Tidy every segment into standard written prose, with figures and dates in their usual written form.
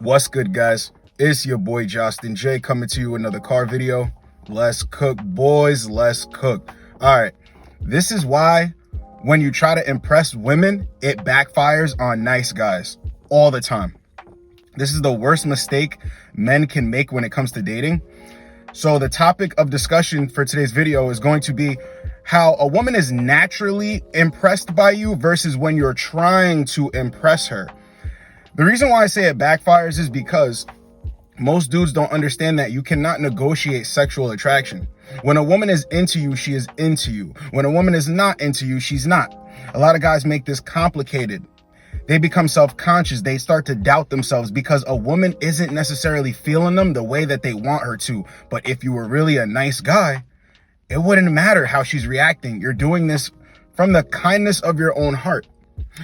What's good, guys? It's your boy Justin J coming to you with another car video. Let's cook, boys. Let's cook. All right, this is why when you try to impress women, it backfires on nice guys all the time. This is the worst mistake men can make when it comes to dating. So the topic of discussion for today's video is going to be how a woman is naturally impressed by you versus when you're trying to impress her. The reason why I say it backfires is because most dudes don't understand that you cannot negotiate sexual attraction. When a woman is into you, she is into you. When a woman is not into you, she's not. A lot of guys make this complicated. They become self-conscious. They start to doubt themselves because a woman isn't necessarily feeling them the way that they want her to. But if you were really a nice guy, it wouldn't matter how she's reacting. You're doing this from the kindness of your own heart.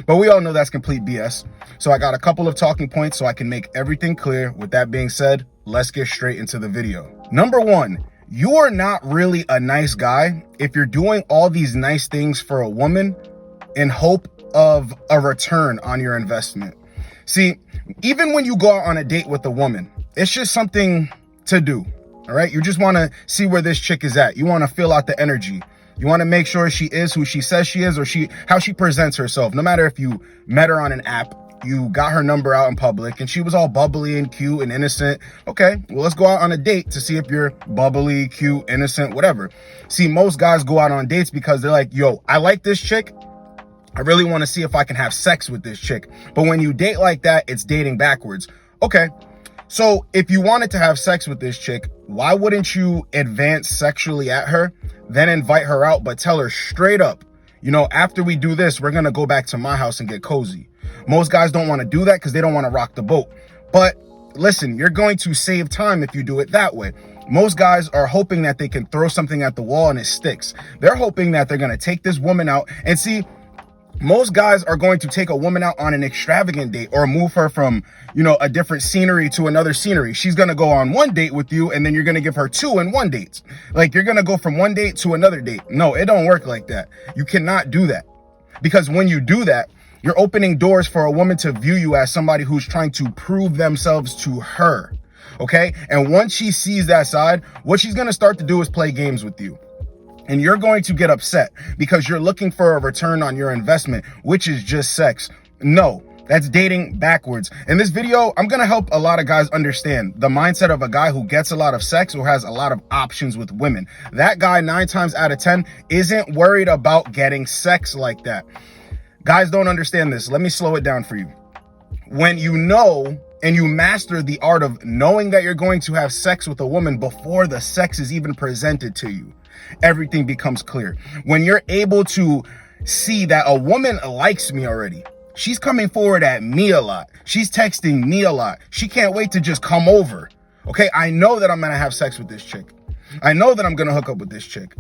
But we all know that's complete BS. So I got a couple of talking points so I can make everything clear. With that being said, let's get straight into the video. Number one, you are not really a nice guy if you're doing all these nice things for a woman in hope of a return on your investment. See, even when you go out on a date with a woman, it's just something to do. All right. You just want to see where this chick is at. You want to feel out the energy. You want to make sure she is who she says she is, or how she presents herself. No matter if you met her on an app, you got her number out in public and she was all bubbly and cute and innocent. Okay, well, let's go out on a date to see if you're bubbly, cute, innocent, whatever. See, most guys go out on dates because they're like, yo, I like this chick. I really want to see if I can have sex with this chick. But when you date like that, it's dating backwards. Okay. So if you wanted to have sex with this chick, why wouldn't you advance sexually at her, then invite her out, but tell her straight up, you know, after we do this, we're going to go back to my house and get cozy. Most guys don't want to do that because they don't want to rock the boat. But listen, you're going to save time if you do it that way. Most guys are hoping that they can throw something at the wall and it sticks. They're hoping that they're going to take this woman out and see. Most guys are going to take a woman out on an extravagant date or move her from, you know, a different scenery to another scenery. She's going to go on one date with you and then you're going to give her 2 in one date. Like you're going to go from one date to another date. No, it don't work like that. You cannot do that, because when you do that, you're opening doors for a woman to view you as somebody who's trying to prove themselves to her. Okay. And once she sees that side, what she's going to start to do is play games with you. And you're going to get upset because you're looking for a return on your investment, which is just sex. No, that's dating backwards. In this video, I'm going to help a lot of guys understand the mindset of a guy who gets a lot of sex or has a lot of options with women. That guy 9 times out of 10 isn't worried about getting sex like that. Guys don't understand this. Let me slow it down for you. When you know and you master the art of knowing that you're going to have sex with a woman before the sex is even presented to you, everything becomes clear. When you're able to see that a woman likes me already, she's coming forward at me a lot. She's texting me a lot. She can't wait to just come over. Okay, I know that I'm going to have sex with this chick. I know that I'm going to hook up with this chick.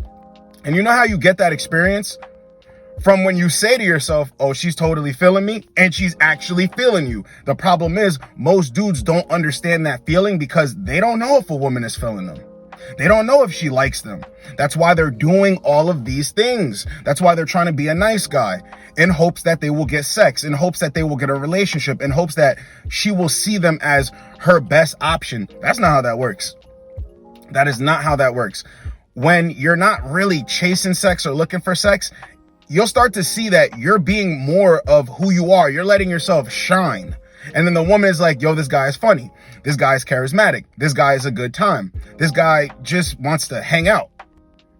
And you know how you get that experience? From when you say to yourself, oh, she's totally feeling me, and she's actually feeling you. The problem is most dudes don't understand that feeling because they don't know if a woman is feeling them. They don't know if she likes them. That's why they're doing all of these things. That's why they're trying to be a nice guy in hopes that they will get sex, in hopes that they will get a relationship, in hopes that she will see them as her best option. That's not how that works. That is not how that works. When you're not really chasing sex or looking for sex, you'll start to see that you're being more of who you are. You're letting yourself shine. And then the woman is like, yo, this guy is funny. This guy is charismatic. This guy is a good time. This guy just wants to hang out.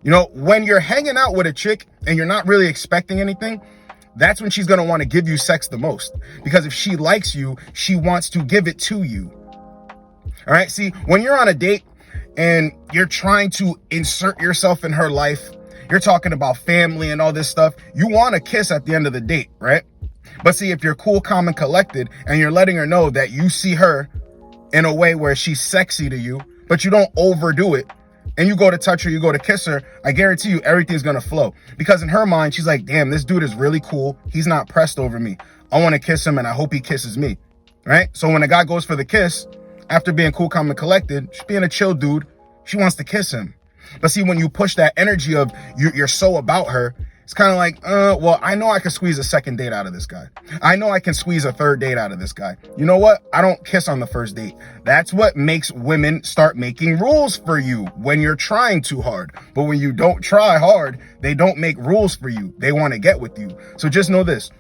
You know, when you're hanging out with a chick and you're not really expecting anything, that's when she's going to want to give you sex the most. Because if she likes you, she wants to give it to you. All right. See, when you're on a date and you're trying to insert yourself in her life, you're talking about family and all this stuff. You want to kiss at the end of the date, right? But see, if you're cool, calm, and collected, and you're letting her know that you see her in a way where she's sexy to you, but you don't overdo it, and you go to touch her, you go to kiss her, I guarantee you everything's going to flow. Because in her mind, she's like, damn, this dude is really cool. He's not pressed over me. I want to kiss him, and I hope he kisses me, right? So when a guy goes for the kiss, after being cool, calm, and collected, just being a chill dude, she wants to kiss him. But see, when you push that energy of you're so about her, It's kind of like, well, I know I can squeeze a second date out of this guy. I know I can squeeze a third date out of this guy. You know what? I don't kiss on the first date. That's what makes women start making rules for you when you're trying too hard. But when you don't try hard, they don't make rules for you. They want to get with you. So just know this.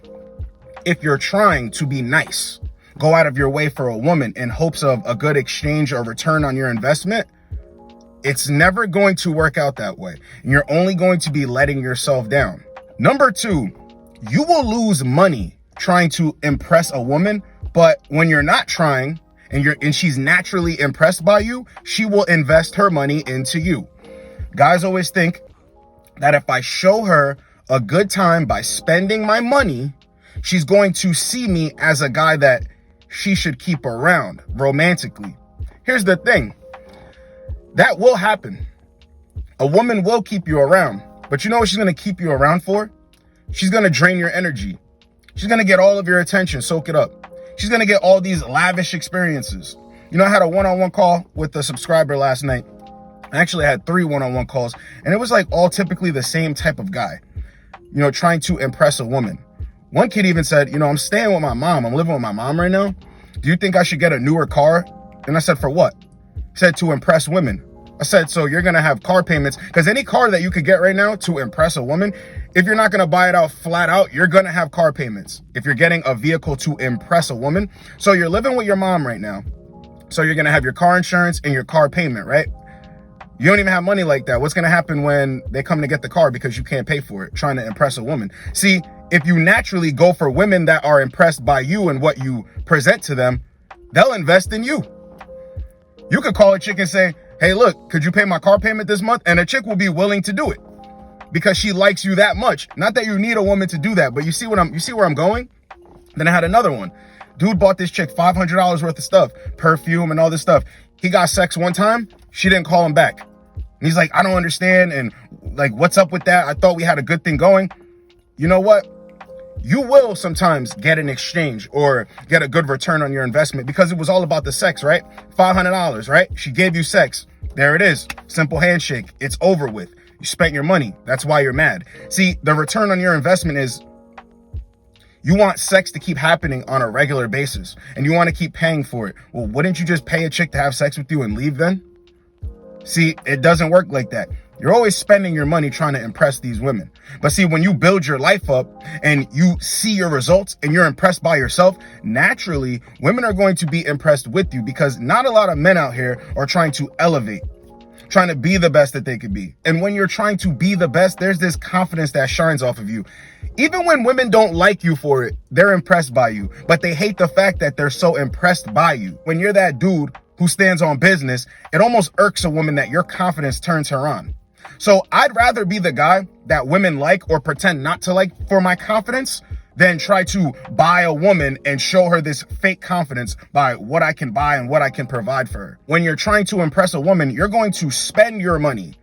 If you're trying to be nice, go out of your way for a woman in hopes of a good exchange or return on your investment, it's never going to work out that way. And you're only going to be letting yourself down. Number 2, you will lose money trying to impress a woman, but when you're not trying and she's naturally impressed by you, she will invest her money into you. Guys always think that if I show her a good time by spending my money, she's going to see me as a guy that she should keep around romantically. Here's the thing. That will happen. A woman will keep you around, but you know what she's going to keep you around for? She's going to drain your energy. She's going to get all of your attention, soak it up. She's going to get all these lavish experiences. You know, I had a one-on-one call with a subscriber last night. I actually had 3 one-on-one calls, and it was like all typically the same type of guy, you know, trying to impress a woman. One kid even said, you know, I'm staying with my mom. I'm living with my mom right now. Do you think I should get a newer car? And I said, for what? He said, to impress women. I said, so you're going to have car payments, because any car that you could get right now to impress a woman, if you're not going to buy it out flat out, you're going to have car payments if you're getting a vehicle to impress a woman. So you're living with your mom right now. So you're going to have your car insurance and your car payment, right? You don't even have money like that. What's going to happen when they come to get the car because you can't pay for it, trying to impress a woman? See, if you naturally go for women that are impressed by you and what you present to them, they'll invest in you. You could call a chick and say, hey, look, could you pay my car payment this month? And a chick will be willing to do it because she likes you that much. Not that you need a woman to do that, but you see where I'm going? Then I had another one. Dude bought this chick $500 worth of stuff, perfume and all this stuff. He got sex one time. She didn't call him back. And he's like, I don't understand. And like, what's up with that? I thought we had a good thing going. You know what? You will sometimes get an exchange or get a good return on your investment because it was all about the sex, right? $500, right? She gave you sex. There it is. Simple handshake. It's over with. You spent your money. That's why you're mad. See, the return on your investment is you want sex to keep happening on a regular basis and you want to keep paying for it. Well, wouldn't you just pay a chick to have sex with you and leave then? See, it doesn't work like that. You're always spending your money trying to impress these women. But see, when you build your life up and you see your results and you're impressed by yourself, naturally, women are going to be impressed with you because not a lot of men out here are trying to elevate, trying to be the best that they could be. And when you're trying to be the best, there's this confidence that shines off of you. Even when women don't like you for it, they're impressed by you, but they hate the fact that they're so impressed by you. When you're that dude who stands on business, it almost irks a woman that your confidence turns her on. So I'd rather be the guy that women like or pretend not to like for my confidence than try to buy a woman and show her this fake confidence by what I can buy and what I can provide for her. When you're trying to impress a woman, you're going to spend your money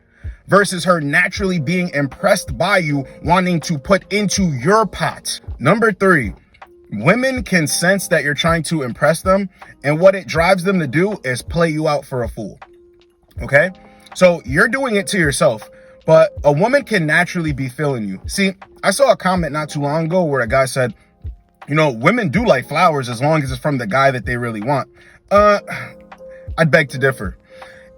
versus her naturally being impressed by you, wanting to put into your pot. Number 3, women can sense that you're trying to impress them, and what it drives them to do is play you out for a fool. Okay? So you're doing it to yourself, but a woman can naturally be feeling you. See, I saw a comment not too long ago where a guy said, you know, women do like flowers as long as it's from the guy that they really want. I'd beg to differ.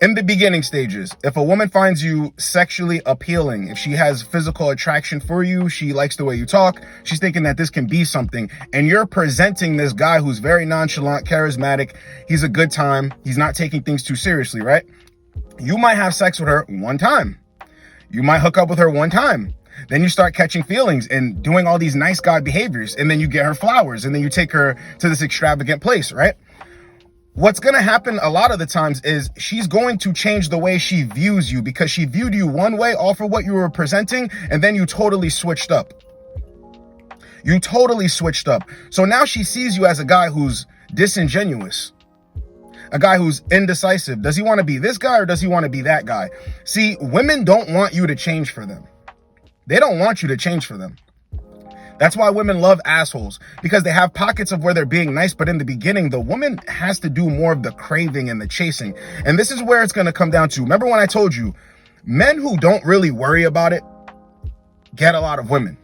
In the beginning stages, if a woman finds you sexually appealing, if she has physical attraction for you, she likes the way you talk, she's thinking that this can be something, and you're presenting this guy who's very nonchalant, charismatic, he's a good time, he's not taking things too seriously, right? You might have sex with her one time. You might hook up with her one time. Then you start catching feelings and doing all these nice guy behaviors, and then you get her flowers, and then you take her to this extravagant place, right? What's going to happen a lot of the times is she's going to change the way she views you because she viewed you one way off of what you were presenting, and then you totally switched up. You totally switched up. So now she sees you as a guy who's disingenuous, a guy who's indecisive. Does he want to be this guy or does he want to be that guy? See, women don't want you to change for them. They don't want you to change for them. That's why women love assholes, because they have pockets of where they're being nice. But in the beginning, the woman has to do more of the craving and the chasing. And this is where it's going to come down to. Remember when I told you, men who don't really worry about it, get a lot of women.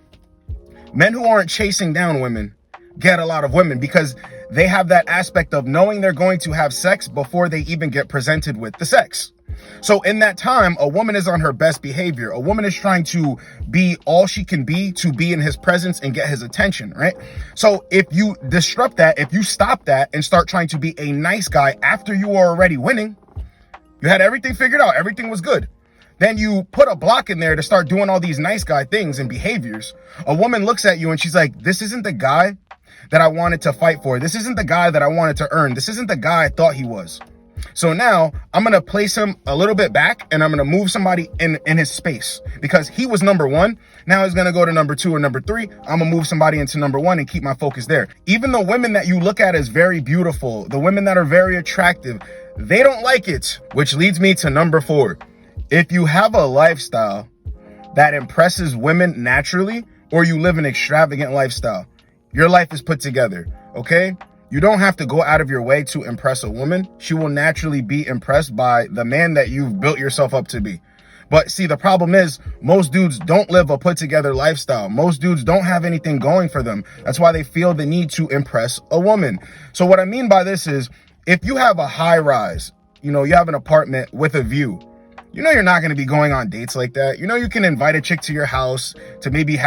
Men who aren't chasing down women get a lot of women because they have that aspect of knowing they're going to have sex before they even get presented with the sex. So in that time, a woman is on her best behavior. A woman is trying to be all she can be to be in his presence and get his attention, right? So if you disrupt that, if you stop that and start trying to be a nice guy after you are already winning, you had everything figured out, everything was good. Then you put a block in there to start doing all these nice guy things and behaviors. A woman looks at you and she's like, this isn't the guy that I wanted to fight for. This isn't the guy that I wanted to earn. This isn't the guy I thought he was. So now I'm going to place him a little bit back and I'm going to move somebody in his space because he was number one. Now he's going to go to number two or number three. I'm going to move somebody into number one and keep my focus there. Even the women that you look at as very beautiful, the women that are very attractive, they don't like it, which leads me to number 4. If you have a lifestyle that impresses women naturally, or you live an extravagant lifestyle, your life is put together, okay? You don't have to go out of your way to impress a woman. She will naturally be impressed by the man that you've built yourself up to be. But see, the problem is most dudes don't live a put together lifestyle. Most dudes don't have anything going for them. That's why they feel the need to impress a woman. So what I mean by this is if you have a high rise, you have an apartment with a view, you're not going to be going on dates like that. You can invite a chick to your house to maybe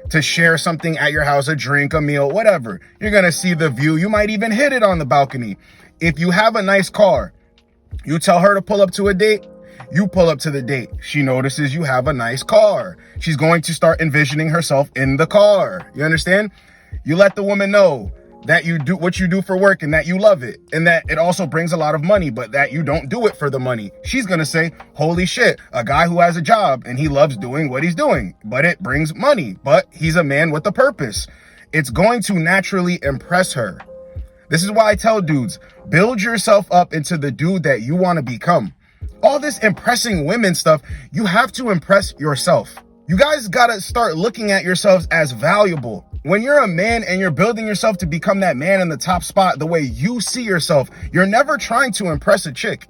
to share something at your house, a drink, a meal, whatever. You're going to see the view. You might even hit it on the balcony. If you have a nice car, you tell her to pull up to a date. You pull up to the date. She notices you have a nice car. She's going to start envisioning herself in the car. You understand? You let the woman know that you do what you do for work and that you love it and that it also brings a lot of money, but that you don't do it for the money. She's going to say, holy shit, a guy who has a job and he loves doing what he's doing, but it brings money, but he's a man with a purpose. It's going to naturally impress her. This is why I tell dudes, build yourself up into the dude that you want to become. All this impressing women stuff, you have to impress yourself. You guys got to start looking at yourselves as valuable. When you're a man and you're building yourself to become that man in the top spot, the way you see yourself, you're never trying to impress a chick.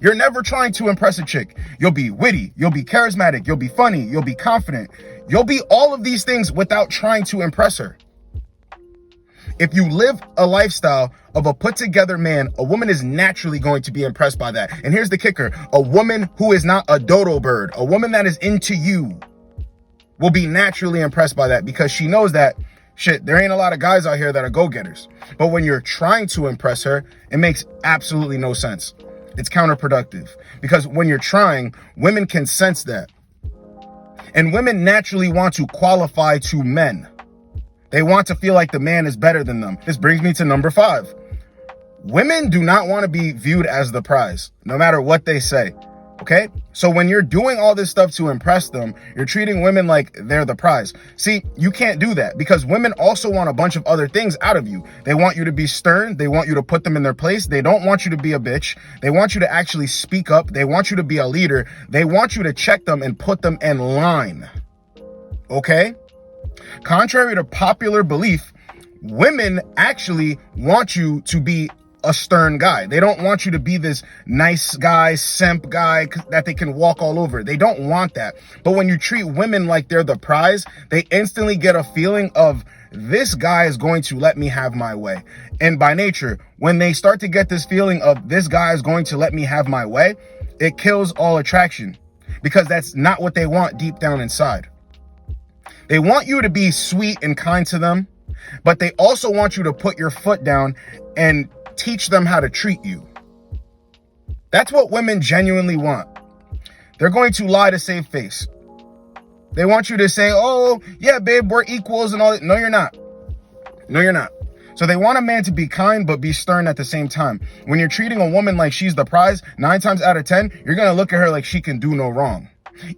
You're never trying to impress a chick. You'll be witty. You'll be charismatic. You'll be funny. You'll be confident. You'll be all of these things without trying to impress her. If you live a lifestyle of a put together man, a woman is naturally going to be impressed by that. And here's the kicker. A woman who is not a dodo bird, a woman that is into you, will be naturally impressed by that because she knows that, shit, there ain't a lot of guys out here that are go-getters. But when you're trying to impress her, it makes absolutely no sense. It's counterproductive because when you're trying, women can sense that. And women naturally want to qualify to men. They want to feel like the man is better than them. This brings me to number 5. Women do not want to be viewed as the prize, no matter what they say. Okay, so when you're doing all this stuff to impress them, you're treating women like they're the prize. See, you can't do that because women also want a bunch of other things out of you. They want you to be stern. They want you to put them in their place. They don't want you to be a bitch. They want you to actually speak up. They want you to be a leader. They want you to check them and put them in line. Okay? Contrary to popular belief, women actually want you to be a stern guy. They don't want you to be this nice guy, simp guy that they can walk all over. They don't want that. But when you treat women like they're the prize, they instantly get a feeling of this guy is going to let me have my way. And by nature, when they start to get this feeling of this guy is going to let me have my way, it kills all attraction because that's not what they want deep down inside. They want you to be sweet and kind to them, but they also want you to put your foot down and teach them how to treat you. That's what women genuinely want. They're going to lie to save face. They want you to say, oh, yeah, babe, we're equals and all that. No, you're not. No, you're not. So they want a man to be kind, but be stern at the same time. When you're treating a woman like she's the prize, 9 times out of 10, you're going to look at her like she can do no wrong.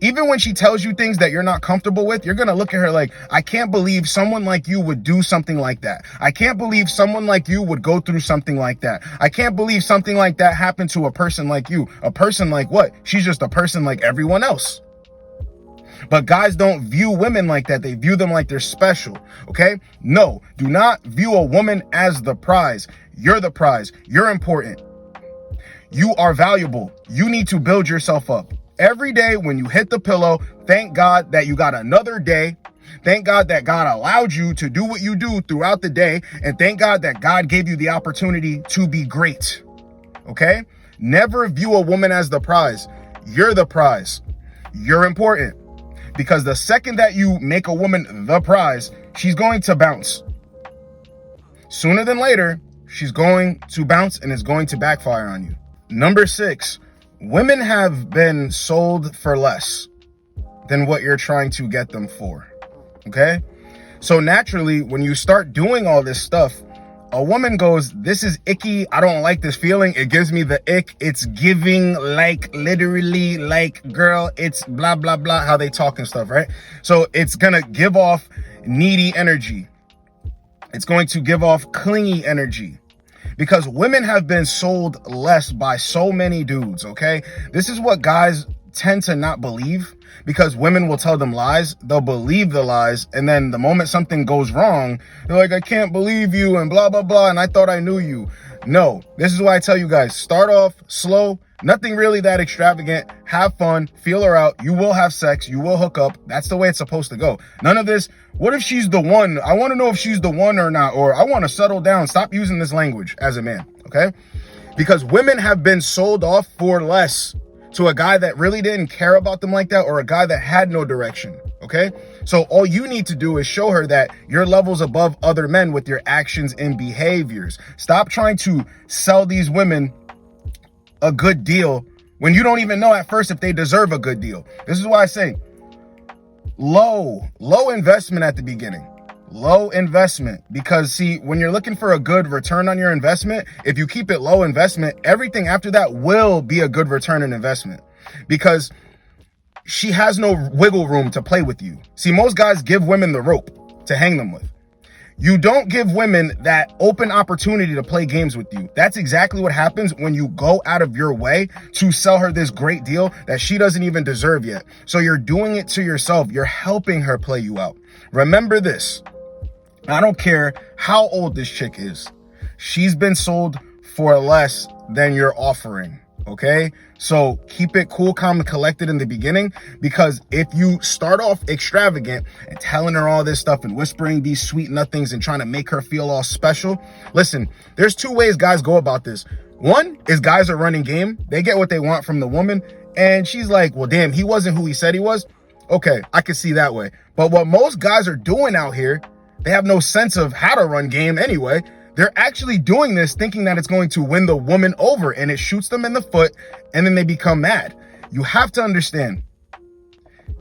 Even when she tells you things that you're not comfortable with, you're going to look at her like, I can't believe someone like you would do something like that. I can't believe someone like you would go through something like that. I can't believe something like that happened to a person like you. A person like what? She's just a person like everyone else. But guys don't view women like that. They view them like they're special. Okay? No, do not view a woman as the prize. You're the prize. You're important. You are valuable. You need to build yourself up. Every day when you hit the pillow, thank God that you got another day. Thank God that God allowed you to do what you do throughout the day. And thank God that God gave you the opportunity to be great. Okay? Never view a woman as the prize. You're the prize. You're important. Because the second that you make a woman the prize, she's going to bounce. Sooner than later, she's going to bounce and it's going to backfire on you. Number 6, women have been sold for less than what you're trying to get them for. Okay? So naturally, when you start doing all this stuff, a woman goes, this is icky. I don't like this feeling. It gives me the ick. It's giving like literally like, girl, it's blah, blah, blah, how they talk and stuff, right? So it's going to give off needy energy. It's going to give off clingy energy because women have been sold less by so many dudes, okay? This is what guys tend to not believe because women will tell them lies. They'll believe the lies. And then the moment something goes wrong, they're like, I can't believe you and blah, blah, blah. And I thought I knew you. No, this is why I tell you guys, start off slow, nothing really that extravagant. Have fun, feel her out. You will have sex. You will hook up. That's the way it's supposed to go. None of this. What if she's the one? I want to know if she's the one or not, or I want to settle down. Stop using this language as a man. Okay. Because women have been sold off for less to a guy that really didn't care about them like that, or a guy that had no direction, okay? So all you need to do is show her that your level's above other men with your actions and behaviors. Stop trying to sell these women a good deal when you don't even know at first if they deserve a good deal. This is why I say low investment at the beginning. Low investment, because see, when you're looking for a good return on your investment, if you keep it low investment, everything after that will be a good return on investment because she has no wiggle room to play with you. See, most guys give women the rope to hang them with. You don't give women that open opportunity to play games with you. That's exactly what happens when you go out of your way to sell her this great deal that she doesn't even deserve yet. So you're doing it to yourself. You're helping her play you out. Remember this. I don't care how old this chick is. She's been sold for less than you're offering, okay? So keep it cool, calm, and collected in the beginning, because if you start off extravagant and telling her all this stuff and whispering these sweet nothings and trying to make her feel all special, listen, there's 2 ways guys go about this. One is guys are running game. They get what they want from the woman, and she's like, well, damn, he wasn't who he said he was. Okay, I can see that way. But what most guys are doing out here, they have no sense of how to run game anyway. They're actually doing this thinking that it's going to win the woman over, and it shoots them in the foot, and then they become mad. You have to understand.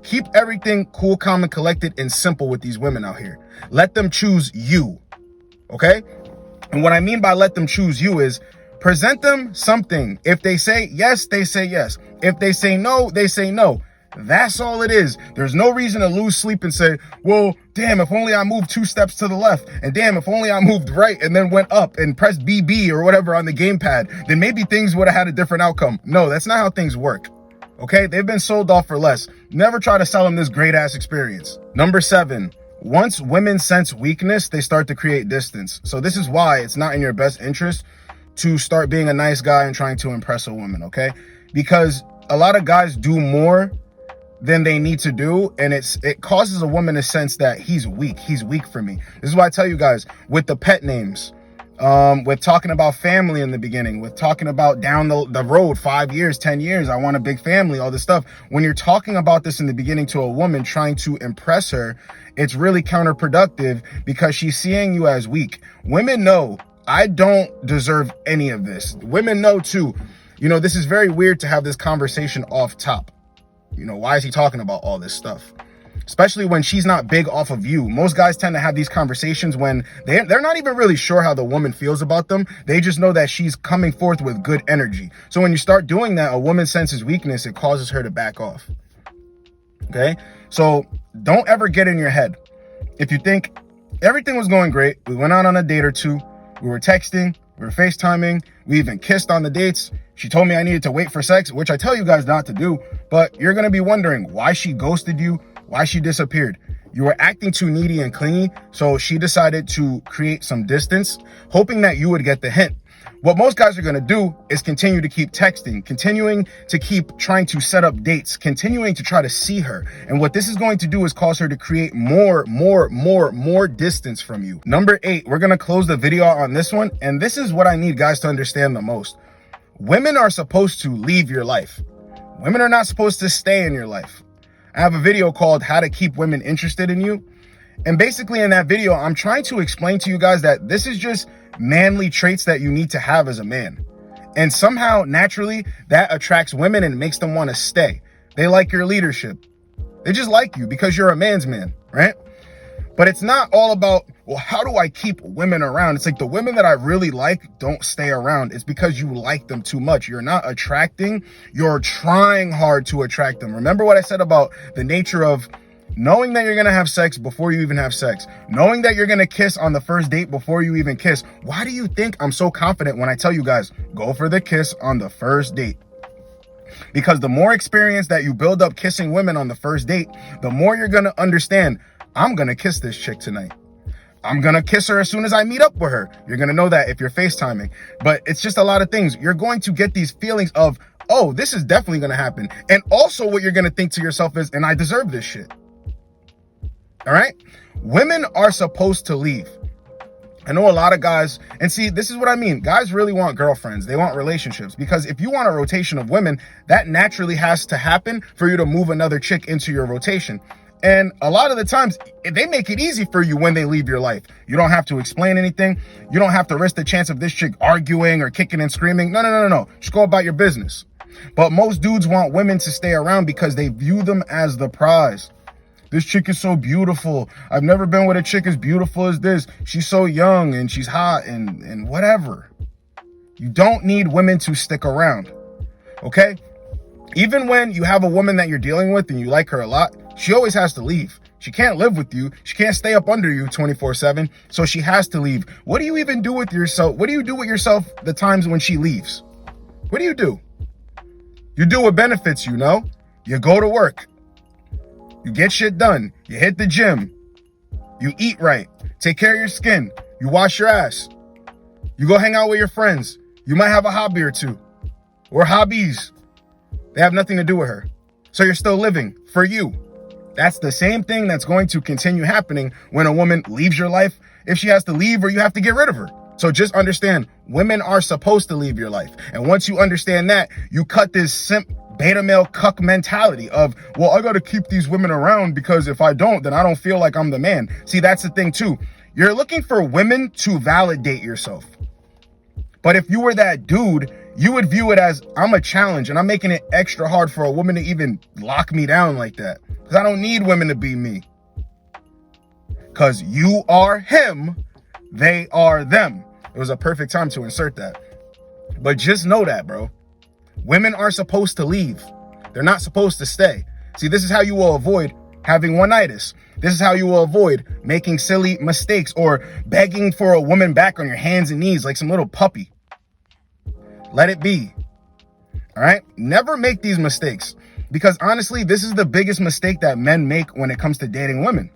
Keep everything cool, calm, and collected and simple with these women out here. Let them choose you, okay? And what I mean by let them choose you is present them something. If they say yes, they say yes. If they say no, they say no. That's all it is. There's no reason to lose sleep and say, well, damn, if only I moved 2 steps to the left, and damn, if only I moved right and then went up and pressed BB or whatever on the gamepad, then maybe things would have had a different outcome. No, that's not how things work. Okay? They've been sold off for less. Never try to sell them this great ass experience. Number 7, once women sense weakness, they start to create distance. So this is why it's not in your best interest to start being a nice guy and trying to impress a woman, okay? Because a lot of guys do more than they need to do, and it causes a woman to sense that he's weak for me. This is why I tell you guys, with the pet names, with talking about family in the beginning, with talking about down the road, 5 years, 10 years, I want a big family, all this stuff. When you're talking about this in the beginning to a woman trying to impress her, it's really counterproductive because she's seeing you as weak. Women know I don't deserve any of this. Women know too. You know, this is very weird to have this conversation off top. You know, why is he talking about all this stuff? Especially when she's not big off of you. Most guys tend to have these conversations when they're not even really sure how the woman feels about them. They just know that she's coming forth with good energy. So when you start doing that, a woman senses weakness, it causes her to back off. Okay? So don't ever get in your head. If you think everything was going great, we went out on a date or 2, we were texting, we were FaceTiming, we even kissed on the dates. She told me I needed to wait for sex, which I tell you guys not to do, but you're going to be wondering why she ghosted you, why she disappeared. You were acting too needy and clingy, so she decided to create some distance, hoping that you would get the hint. What most guys are going to do is continue to keep texting, continuing to keep trying to set up dates, continuing to try to see her. And what this is going to do is cause her to create more distance from you. Number 8, we're going to close the video on this one. And this is what I need guys to understand the most. Women are supposed to leave your life. Women are not supposed to stay in your life. I have a video called How to Keep Women Interested in You. And basically in that video, I'm trying to explain to you guys that this is just manly traits that you need to have as a man. And somehow, naturally, that attracts women and makes them want to stay. They like your leadership. They just like you because you're a man's man, right? But it's not all about, well, how do I keep women around? It's like the women that I really like don't stay around. It's because you like them too much. You're not attracting. You're trying hard to attract them. Remember what I said about the nature of knowing that you're going to have sex before you even have sex, knowing that you're going to kiss on the first date before you even kiss. Why do you think I'm so confident when I tell you guys, go for the kiss on the first date? Because the more experience that you build up kissing women on the first date, the more you're going to understand, I'm going to kiss this chick tonight. I'm going to kiss her as soon as I meet up with her. You're going to know that if you're FaceTiming. But it's just a lot of things. You're going to get these feelings of, oh, this is definitely going to happen. And also what you're going to think to yourself is, and I deserve this shit. All right. Women are supposed to leave. I know a lot of guys, and see, this is what I mean. Guys really want girlfriends. They want relationships, because if you want a rotation of women, that naturally has to happen for you to move another chick into your rotation. And a lot of the times they make it easy for you when they leave your life. You don't have to explain anything. You don't have to risk the chance of this chick arguing or kicking and screaming. No. Just go about your business. But most dudes want women to stay around because they view them as the prize. This chick is so beautiful. I've never been with a chick as beautiful as this. She's so young and she's hot and whatever. You don't need women to stick around, okay? Even when you have a woman that you're dealing with and you like her a lot, she always has to leave. She can't live with you. She can't stay up under you 24/7. So she has to leave. What do you even do with yourself? What do you do with yourself the times when she leaves? What do? You do what benefits you, no? You go to work. You get shit done. You hit the gym. You eat right. Take care of your skin. You wash your ass. You go hang out with your friends. You might have a hobby or two. Or hobbies. They have nothing to do with her. So you're still living for you. That's the same thing that's going to continue happening when a woman leaves your life, if she has to leave or you have to get rid of her. So just understand, women are supposed to leave your life. And once you understand that, you cut this simp beta male cuck mentality of, well, I got to keep these women around because if I don't, then I don't feel like I'm the man. See, that's the thing too. You're looking for women to validate yourself. But if you were that dude, you would view it as, I'm a challenge and I'm making it extra hard for a woman to even lock me down like that. Because I don't need women to be me. Because you are him, they are them. It was a perfect time to insert that. But just know that, bro. Women are supposed to leave. They're not supposed to stay. See, this is how you will avoid having one-itis. This is how you will avoid making silly mistakes or begging for a woman back on your hands and knees like some little puppy. Let it be. All right? Never make these mistakes, because honestly, this is the biggest mistake that men make when it comes to dating women.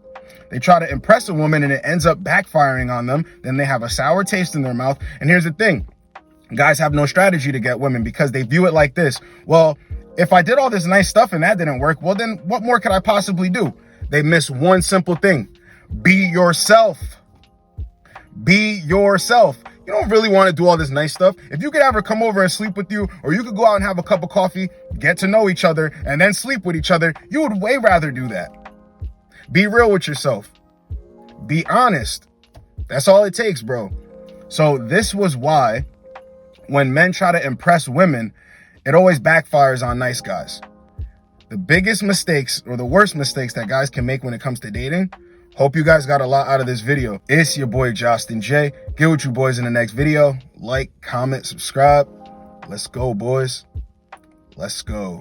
They try to impress a woman and it ends up backfiring on them. Then they have a sour taste in their mouth. And here's the thing. Guys have no strategy to get women because they view it like this. Well, if I did all this nice stuff and that didn't work, well, then what more could I possibly do? They miss one simple thing. Be yourself. Be yourself. You don't really want to do all this nice stuff. If you could have her come over and sleep with you, or you could go out and have a cup of coffee, get to know each other, and then sleep with each other, you would way rather do that. Be real with yourself. Be honest. That's all it takes, bro. So this was why when men try to impress women, it always backfires on nice guys. The biggest mistakes or the worst mistakes that guys can make when it comes to dating. Hope you guys got a lot out of this video. It's your boy, Justin J. Get with you boys in the next video. Like, comment, subscribe. Let's go, boys. Let's go.